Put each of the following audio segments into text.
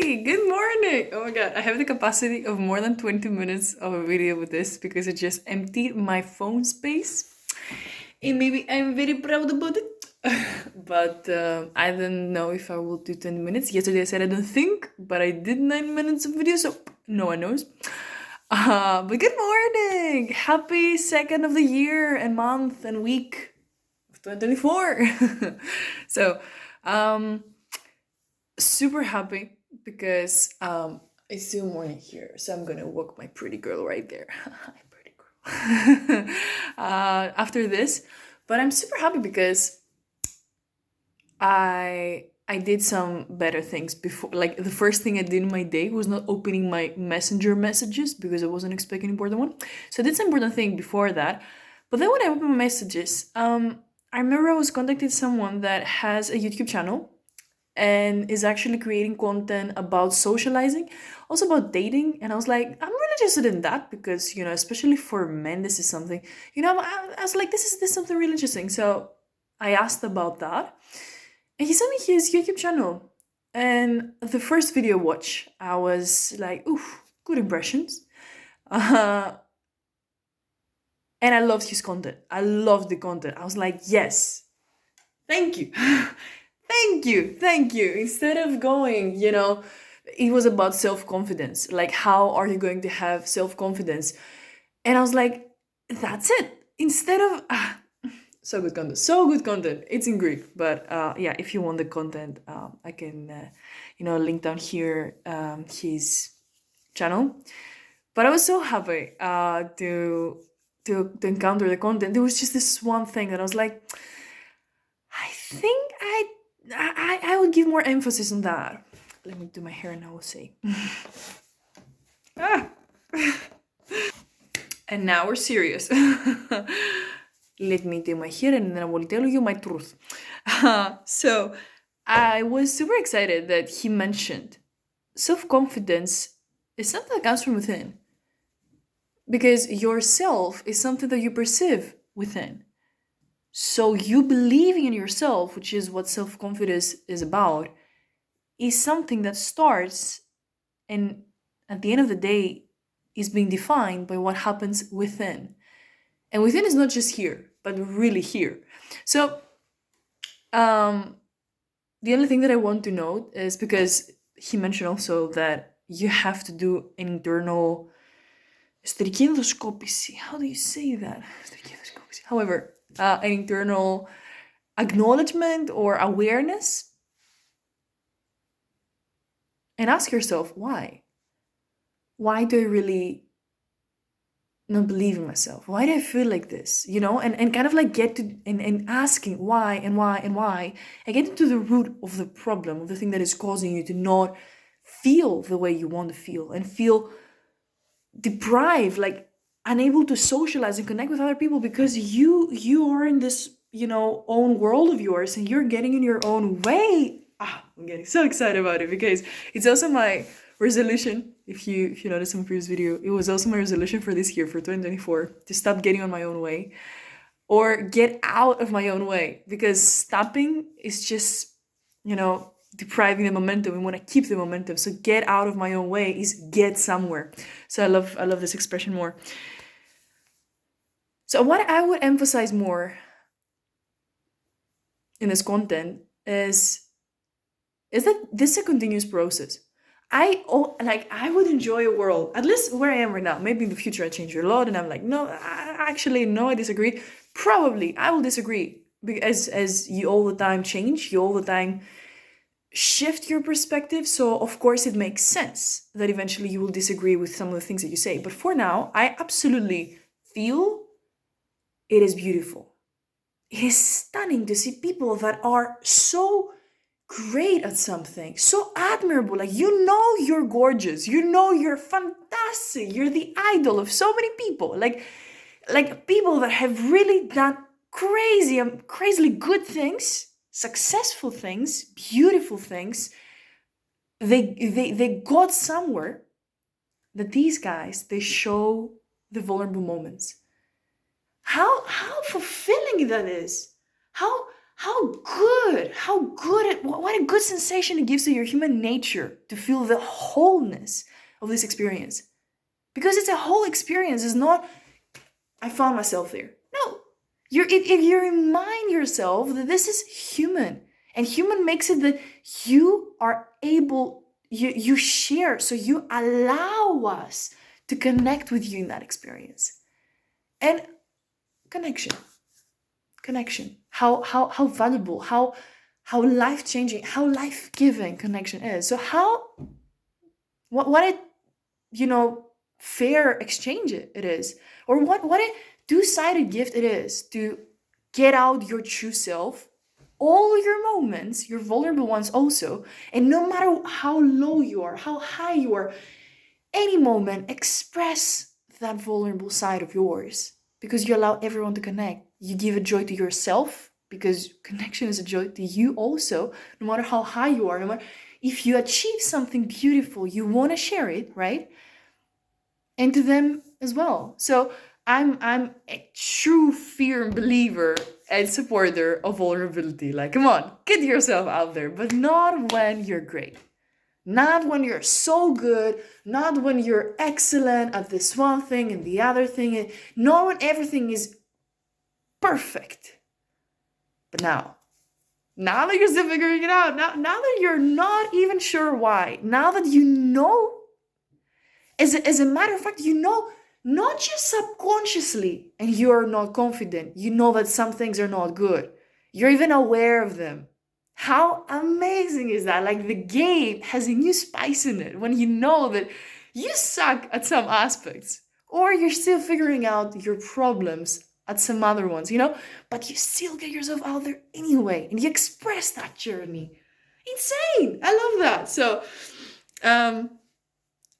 Hey, good morning. Oh my god, I have the capacity of more than 20 minutes of a video with this because I just emptied my phone space. And maybe I'm very proud about it. But I don't know if I will do 20 minutes. Yesterday I said I don't think, but I did 9 minutes of video, so no one knows. But good morning! Happy second of the year and month and week of 2024. So, um, super happy because it's still morning here, so I'm gonna walk my pretty girl right there. Hi, pretty girl. After this, but I'm super happy because I did some better things before. Like the first thing I did in my day was not opening my messenger messages because I wasn't expecting an important one. So I did some important thing before that. But then when I opened my messages, I remember I was contacting someone that has a YouTube channel and is actually creating content about socializing, also about dating. And I was like, I'm really interested in that because, especially for men, this is something, I was like, this is something really interesting. So I asked about that. And he sent me his YouTube channel. And the first video watch, I was like, oof, good impressions. Uh, and I loved his content. I loved the content. I was like, yes, thank you. Thank you. Instead of going, it was about self confidence. Like, how are you going to have self confidence? And I was like, that's it. Instead of, so good content, so good content. It's in Greek, but yeah, if you want the content, I can, link down here his channel. But I was so happy to encounter the content. There was just this one thing that I was like, I think I would give more emphasis on that. Let me do my hair and I will say. Ah. And now we're serious. Let me do my hair and then I will tell you my truth. So I was super excited that he mentioned self-confidence is something that comes from within. Because yourself is something that you perceive within. So you believing in yourself, which is what self-confidence is about, is something that starts and at the end of the day is being defined by what happens within. And within is not just here, but really here. So the only thing that I want to note is because he mentioned also that you have to do an internal εσωτερική ενδοσκόπηση. How do you say that? However, an internal acknowledgement or awareness, and ask yourself why. Why do I really not believe in myself? Why do I feel like this? And kind of like get to and asking why and why and why, and get into the root of the problem, of the thing that is causing you to not feel the way you want to feel and feel deprived, like unable to socialize and connect with other people because you are in this own world of yours and you're getting in your own way. I'm getting so excited about it because it's also my resolution. If you notice in my previous video, it was also my resolution for this year, for 2024, to stop getting on my own way or get out of my own way, because stopping is just depriving the momentum. We want to keep the momentum. So get out of my own way is get somewhere. So I love this expression more. So what I would emphasize more in this content is that this is a continuous process. I would enjoy a world, at least where I am right now. Maybe in the future I change a lot and I'm like, no, I disagree. Probably I will disagree because as you all the time change, you all the time shift your perspective. So of course it makes sense that eventually you will disagree with some of the things that you say. But for now, I absolutely feel it is beautiful. It is stunning to see people that are so great at something, so admirable. Like, you're gorgeous, you're fantastic, you're the idol of so many people. Like people that have really done crazily good things, successful things, beautiful things. They got somewhere that these guys, they show the vulnerable moments. How fulfilling that is. what a good sensation it gives to your human nature to feel the wholeness of this experience. Because it's a whole experience. It's not, I found myself there. No. You remind yourself that this is human. And human makes it that you are able, you share, so you allow us to connect with you in that experience. And connection. How valuable, how life-changing, how life-giving connection is. So what a, fair exchange it is, or what a two-sided gift it is to get out your true self, all your moments, your vulnerable ones also, and no matter how low you are, how high you are, any moment, express that vulnerable side of yours, because you allow everyone to connect. You give a joy to yourself, because connection is a joy to you also, no matter how high you are, no matter if you achieve something beautiful, you want to share it, right? And to them as well. So I'm a true firm believer and supporter of vulnerability. Like, come on, get yourself out there, but not when you're great. Not when you're so good, not when you're excellent at this one thing and the other thing, not when everything is perfect. But now that you're still figuring it out, now that you're not even sure why, now that you know, as a matter of fact, you know, not just subconsciously, and you're not confident, you know that some things are not good. You're even aware of them. How amazing is that? Like, the game has a new spice in it when you know that you suck at some aspects, or you're still figuring out your problems at some other ones, but you still get yourself out there anyway, and you express that journey. Insane! I love that. So,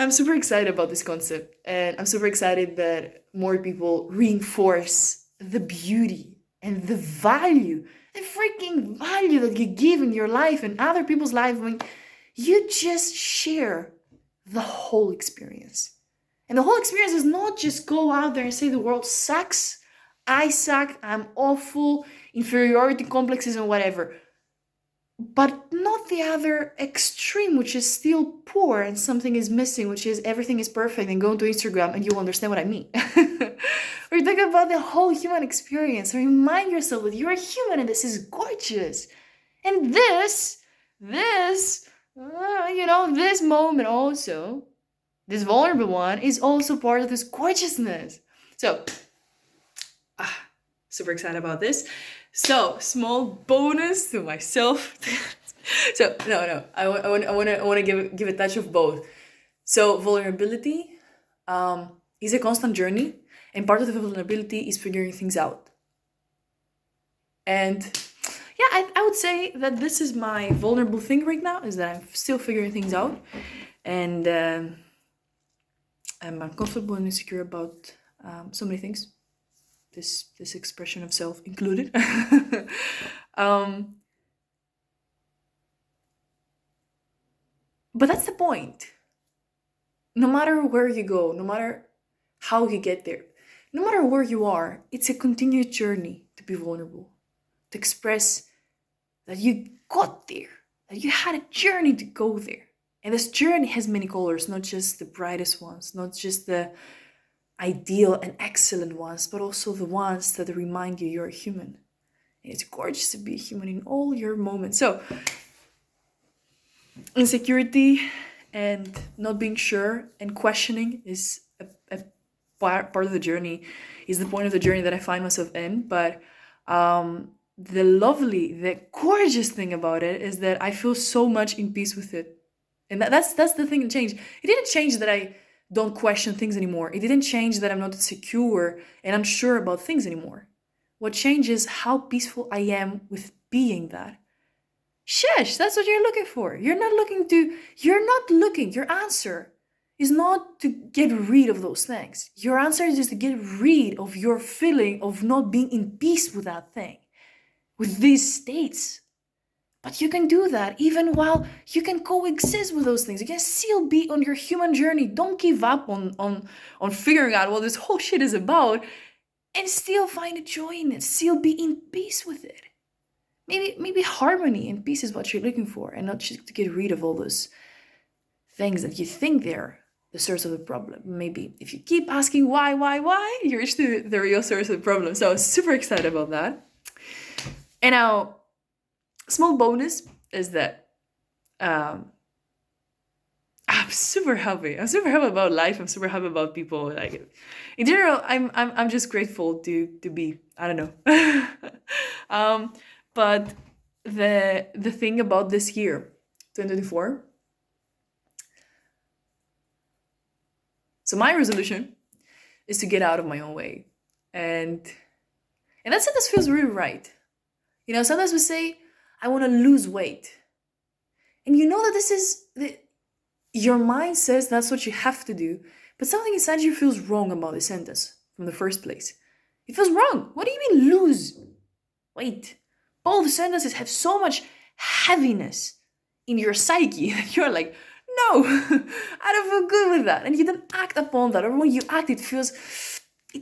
I'm super excited about this concept, and I'm super excited that more people reinforce the beauty and the value, the freaking value that you give in your life and other people's life when you just share the whole experience. And the whole experience is not just go out there and say the world sucks, I suck, I'm awful, inferiority complexes and whatever. But not the other extreme, which is still poor and something is missing, which is everything is perfect, and go to Instagram and you'll understand what I mean. We're talking about the whole human experience. Remind yourself that you're a human and this is gorgeous. And this moment also, this vulnerable one, is also part of this gorgeousness. So, super excited about this. So, small bonus to myself. So, no, I want to give a touch of both. So, vulnerability is a constant journey, and part of the vulnerability is figuring things out. And yeah, I would say that this is my vulnerable thing right now, is that I'm still figuring things out, and I'm uncomfortable and insecure about so many things. This expression of self included. But that's the point. No matter where you go, no matter how you get there, no matter where you are, it's a continued journey to be vulnerable, to express that you got there, that you had a journey to go there. And this journey has many colors, not just the brightest ones, not just the ideal and excellent ones, but also the ones that remind you you're a human. And it's gorgeous to be a human in all your moments. So, insecurity and not being sure and questioning is a part of the journey, is the point of the journey that I find myself in. But the gorgeous thing about it is that I feel so much in peace with it. And that's the thing that changed. It didn't change that I don't question things anymore. It didn't change that I'm not secure and unsure about things anymore. What changes is how peaceful I am with being that. Sheesh, that's what you're looking for. Your answer is not to get rid of those things. Your answer is just to get rid of your feeling of not being in peace with that thing, with these states. But you can do that even while you can coexist with those things. You can still be on your human journey. Don't give up on figuring out what this whole shit is about, and still find a joy in it. Still be in peace with it. maybe harmony and peace is what you're looking for, and not just to get rid of all those things that you think they're the source of the problem. Maybe if you keep asking why, you reach to the real source of the problem. So I was super excited about that. And now, small bonus is that I'm super happy. I'm super happy about life. I'm super happy about people. Like, in general, I'm just grateful to be. I don't know. But the thing about this year, 2024. So my resolution is to get out of my own way, and that sentence feels really right. You know, sometimes we say, "I want to lose weight," and you know that this is your mind says that's what you have to do, but something inside you feels wrong about the sentence from the first place. It feels wrong. What do you mean lose weight? Both sentences have so much heaviness in your psyche that you're like, no, I don't feel good with that. And you don't act upon that. Or when you act, it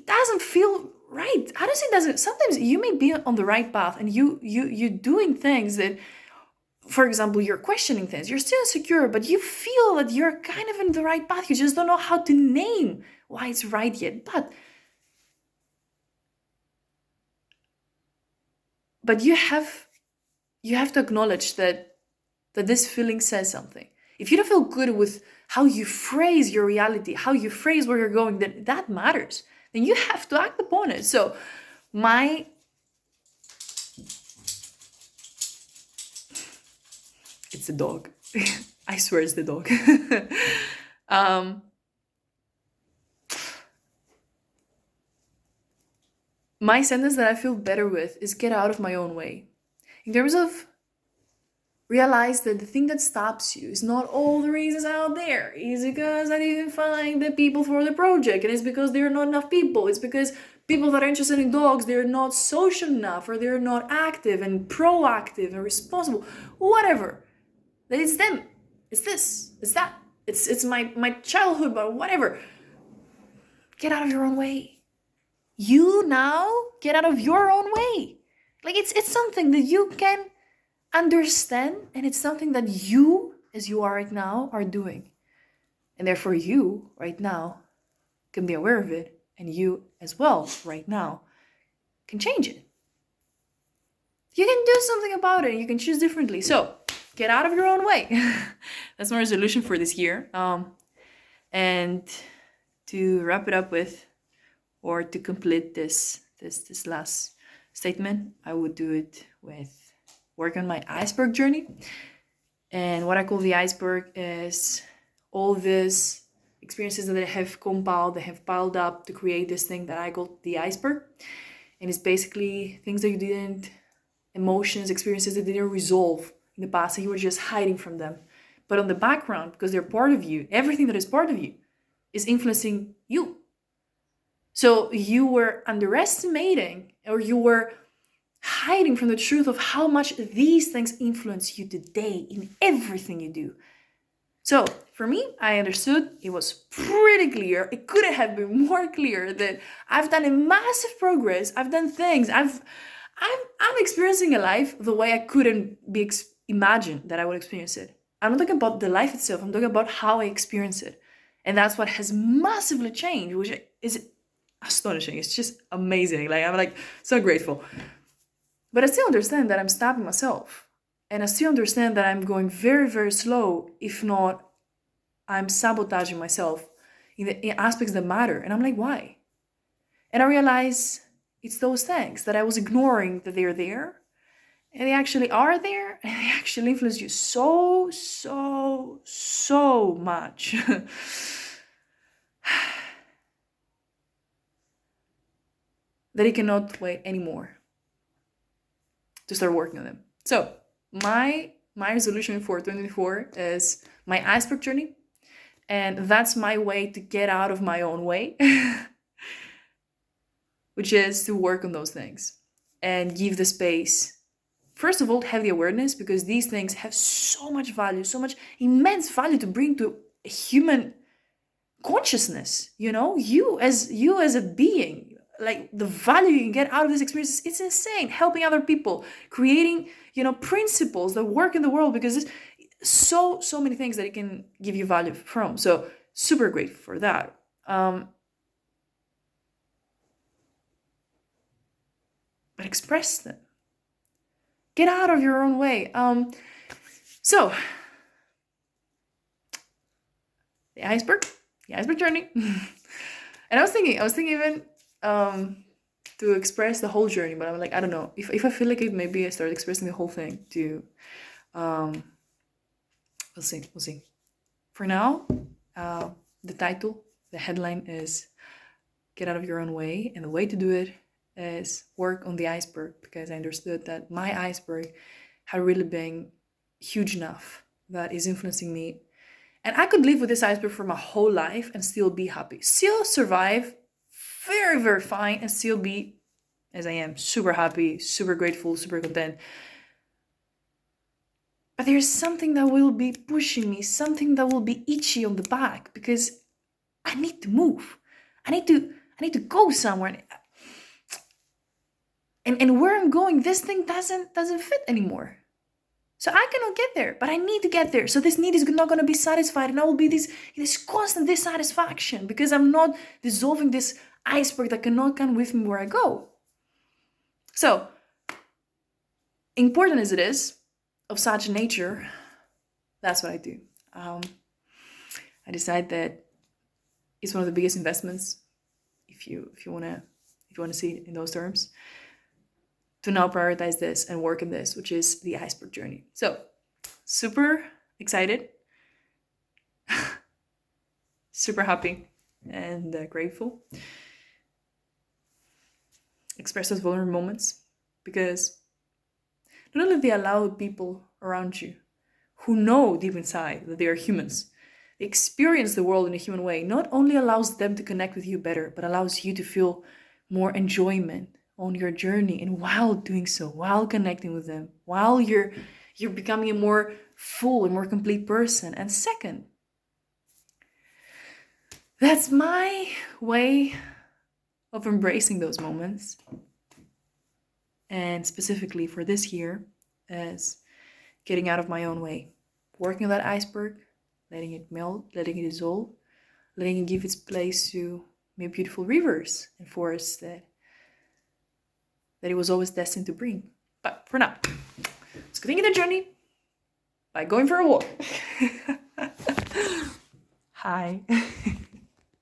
doesn't feel right. I don't say it doesn't. Sometimes you may be on the right path and you're doing things that, for example, you're questioning things. You're still insecure, but you feel that you're kind of in the right path. You just don't know how to name why it's right yet. But you have to acknowledge that this feeling says something. If you don't feel good with how you phrase your reality, how you phrase where you're going, then that matters. Then you have to act upon it. So it's the dog. I swear it's the dog. My sentence that I feel better with is get out of my own way. In terms of realize that the thing that stops you is not all the reasons out there. It's because I didn't find the people for the project, and it's because there are not enough people. It's because people that are interested in dogs, they're not social enough, or they're not active and proactive and responsible. Whatever. That it's them. It's this. It's that. It's my childhood, but whatever. Get out of your own way. You now get out of your own way. Like it's something that you can understand, and it's something that you, as you are right now, are doing. And therefore you, right now, can be aware of it, and you, as well, right now, can change it. You can do something about it, you can choose differently. So, get out of your own way. That's my resolution for this year. And to wrap it up with, or to complete this last statement, I would do it with work on my iceberg journey. And what I call the iceberg is all these experiences that I have compiled, that have piled up to create this thing that I call the iceberg. And it's basically things that you didn't, emotions, experiences that didn't resolve in the past, and you were just hiding from them. But on the background, because they're part of you, everything that is part of you is influencing you. So you were underestimating, or you were hiding from the truth of how much these things influence you today in everything you do. So for me, I understood, it was pretty clear. It couldn't have been more clear that I've done a massive progress. I've done things. I'm experiencing a life the way I couldn't be imagine that I would experience it. I'm not talking about the life itself. I'm talking about how I experience it. And that's what has massively changed, which is astonishing. It's just amazing. Like, I'm like so grateful. But I still understand that I'm stopping myself. And I still understand that I'm going very, very slow. If not, I'm sabotaging myself in aspects that matter. And I'm like, why? And I realize it's those things that I was ignoring, that they're there. And they actually are there. And they actually influence you so, so, so much. That it cannot wait anymore to start working on them. So my resolution for 2024 is my iceberg journey. And that's my way to get out of my own way, which is to work on those things and give the space. First of all, have the awareness, because these things have so much value, so much immense value to bring to a human consciousness. You know, you as a being, like the value you can get out of this experience, it's insane. Helping other people, creating, principles that work in the world, because there's so many things that it can give you value from. So super grateful for that. But express them. Get out of your own way. So the iceberg journey. And I was thinking even to express the whole journey, but I'm like, I don't know. If I feel like it, maybe I start expressing the whole thing to we'll see. For now, the title, the headline is Get Out of Your Own Way, and the way to do it is work on the iceberg, because I understood that my iceberg had really been huge enough that is influencing me. And I could live with this iceberg for my whole life and still be happy, still survive very, very fine, and still be as I am, super happy, super grateful, super content. But there's something that will be pushing me, something that will be itchy on the back, because I need to move. I need to go somewhere. And where I'm going, this thing doesn't fit anymore. So I cannot get there, but I need to get there. So this need is not going to be satisfied, and I will be this constant dissatisfaction because I'm not dissolving this iceberg that cannot come with me where I go. So, important as it is, of such nature, that's what I do. I decide that it's one of the biggest investments, if you wanna see it in those terms, to now prioritize this and work on this, which is the iceberg journey. So, super excited, super happy and grateful. Express those vulnerable moments, because not only they allow people around you who know deep inside that they are humans, they experience the world in a human way, not only allows them to connect with you better, but allows you to feel more enjoyment on your journey, and while doing so, while connecting with them, while you're becoming a more full and more complete person. And second, that's my way of embracing those moments, and specifically for this year, as getting out of my own way, working on that iceberg, letting it melt, letting it dissolve, letting it give its place to maybe beautiful rivers and forests that it was always destined to bring. But for now, let's continue the journey by going for a walk. Hi.